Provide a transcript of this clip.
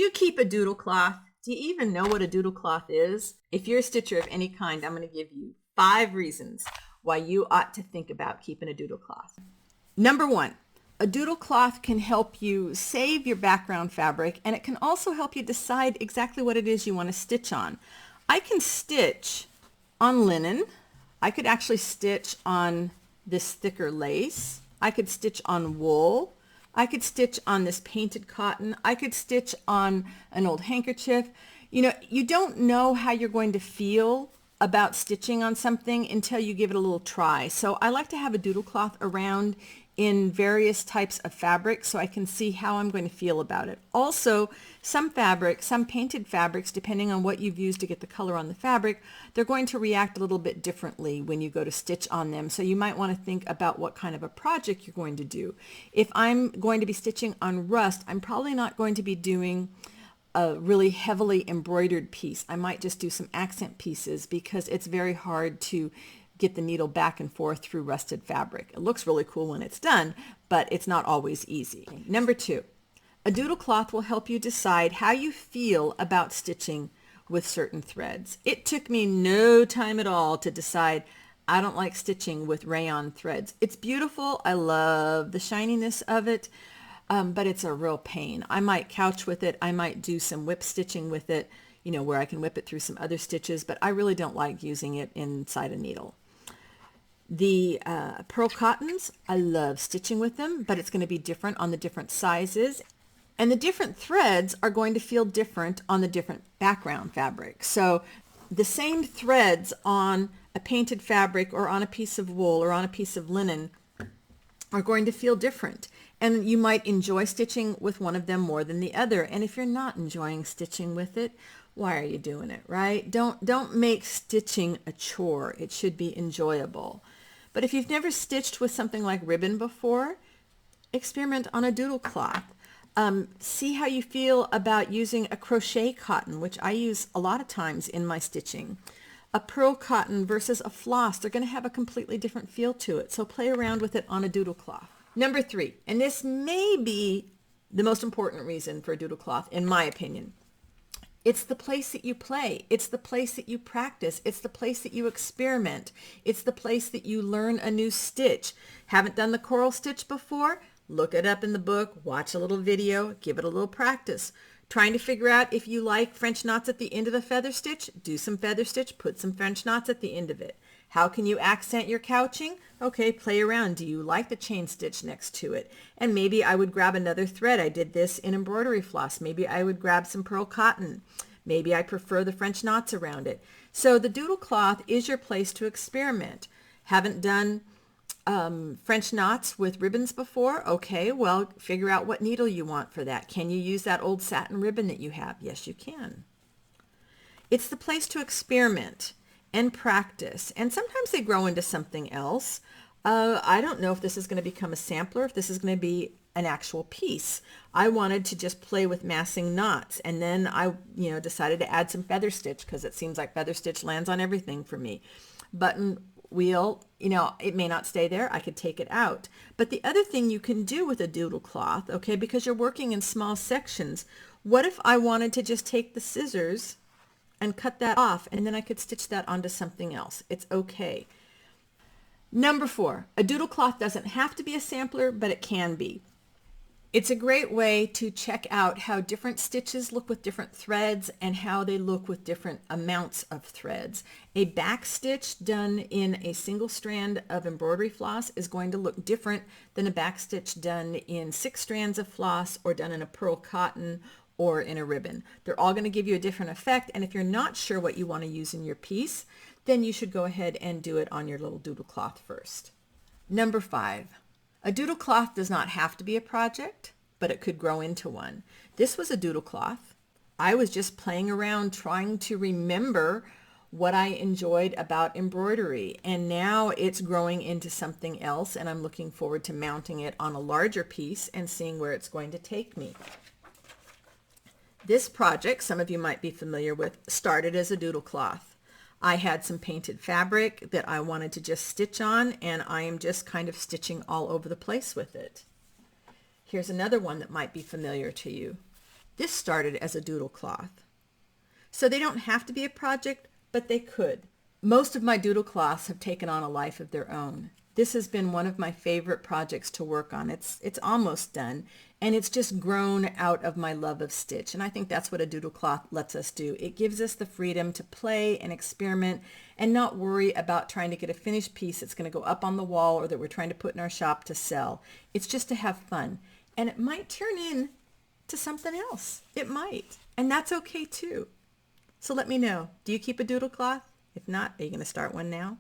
you keep a doodle cloth? Do you even know what a doodle cloth is? If you're a stitcher of any kind, I'm going to give you 5 reasons why you ought to think about keeping a doodle cloth. Number 1, a doodle cloth can help you save your background fabric, and it can also help you decide exactly what it is you want to stitch on. I can stitch on linen. I could actually stitch on this thicker lace. I could stitch on wool. I could stitch on this painted cotton. I could stitch on an old handkerchief. You know, you don't know how you're going to feel about stitching on something until you give it a little try. So I like to have a doodle cloth around in various types of fabric so I can see how I'm going to feel about it. Also, some painted fabrics, depending on what you've used to get the color on the fabric, they're going to react a little bit differently when you go to stitch on them. So you might want to think about what kind of a project you're going to do. If I'm going to be stitching on rust, I'm probably not going to be doing a really heavily embroidered piece. I might just do some accent pieces because it's very hard to get the needle back and forth through rusted fabric. It looks really cool when it's done, but it's not always easy. Number 2, a doodle cloth will help you decide how you feel about stitching with certain threads. It took me no time at all to decide I don't like stitching with rayon threads. It's beautiful. I love the shininess of it, but it's a real pain. I might couch with it. I might do some whip stitching with it, you know, where I can whip it through some other stitches, but I really don't like using it inside a needle. The pearl cottons, I love stitching with them, but it's going to be different on the different sizes. And the different threads are going to feel different on the different background fabric. So the same threads on a painted fabric or on a piece of wool or on a piece of linen are going to feel different. And you might enjoy stitching with one of them more than the other. And if you're not enjoying stitching with it, why are you doing it, right? Don't make stitching a chore. It should be enjoyable. But if you've never stitched with something like ribbon before, experiment on a doodle cloth. See how you feel about using a crochet cotton, which I use a lot of times in my stitching. A pearl cotton versus a floss, they're going to have a completely different feel to it. So play around with it on a doodle cloth. Number 3, and this may be the most important reason for a doodle cloth, in my opinion. It's the place that you play. It's the place that you practice. It's the place that you experiment. It's the place that you learn a new stitch. Haven't done the coral stitch before? Look it up in the book, watch a little video, give it a little practice. Trying to figure out if you like French knots at the end of the feather stitch? Do some feather stitch, put some French knots at the end of it. How can you accent your couching? Okay, play around. Do you like the chain stitch next to it? And maybe I would grab another thread. I did this in embroidery floss. Maybe I would grab some pearl cotton. Maybe I prefer the French knots around it. So the doodle cloth is your place to experiment. Haven't done French knots with ribbons before? Okay, well, figure out what needle you want for that. Can you use that old satin ribbon that you have? Yes, you can. It's the place to experiment and practice, and sometimes they grow into something else. I don't know if this is going to become a sampler, if this is going to be an actual piece. I wanted to just play with massing knots, and then I decided to add some feather stitch because it seems like feather stitch lands on everything for me. Button wheel, it may not stay there. I could take it out. But the other thing you can do with a doodle cloth, okay, because you're working in small sections, what if I wanted to just take the scissors and cut that off, and then I could stitch that onto something else? It's okay. Number 4, a doodle cloth doesn't have to be a sampler, but it can be. It's a great way to check out how different stitches look with different threads and how they look with different amounts of threads. A back stitch done in a single strand of embroidery floss is going to look different than a back stitch done in 6 strands of floss or done in a pearl cotton or in a ribbon. They're all going to give you a different effect, and if you're not sure what you want to use in your piece, then you should go ahead and do it on your little doodle cloth first. Number 5. A doodle cloth does not have to be a project, but it could grow into one. This was a doodle cloth. I was just playing around trying to remember what I enjoyed about embroidery, and now it's growing into something else, and I'm looking forward to mounting it on a larger piece and seeing where it's going to take me. This project, some of you might be familiar with, started as a doodle cloth. I had some painted fabric that I wanted to just stitch on, and I am just kind of stitching all over the place with it. Here's another one that might be familiar to you. This started as a doodle cloth. So they don't have to be a project, but they could. Most of my doodle cloths have taken on a life of their own. This has been one of my favorite projects to work on. It's almost done, and it's just grown out of my love of stitch. And I think that's what a doodle cloth lets us do. It gives us the freedom to play and experiment and not worry about trying to get a finished piece that's going to go up on the wall or that we're trying to put in our shop to sell. It's just to have fun. And it might turn in to something else. It might. And that's okay too. So let me know. Do you keep a doodle cloth? If not, are you going to start one now?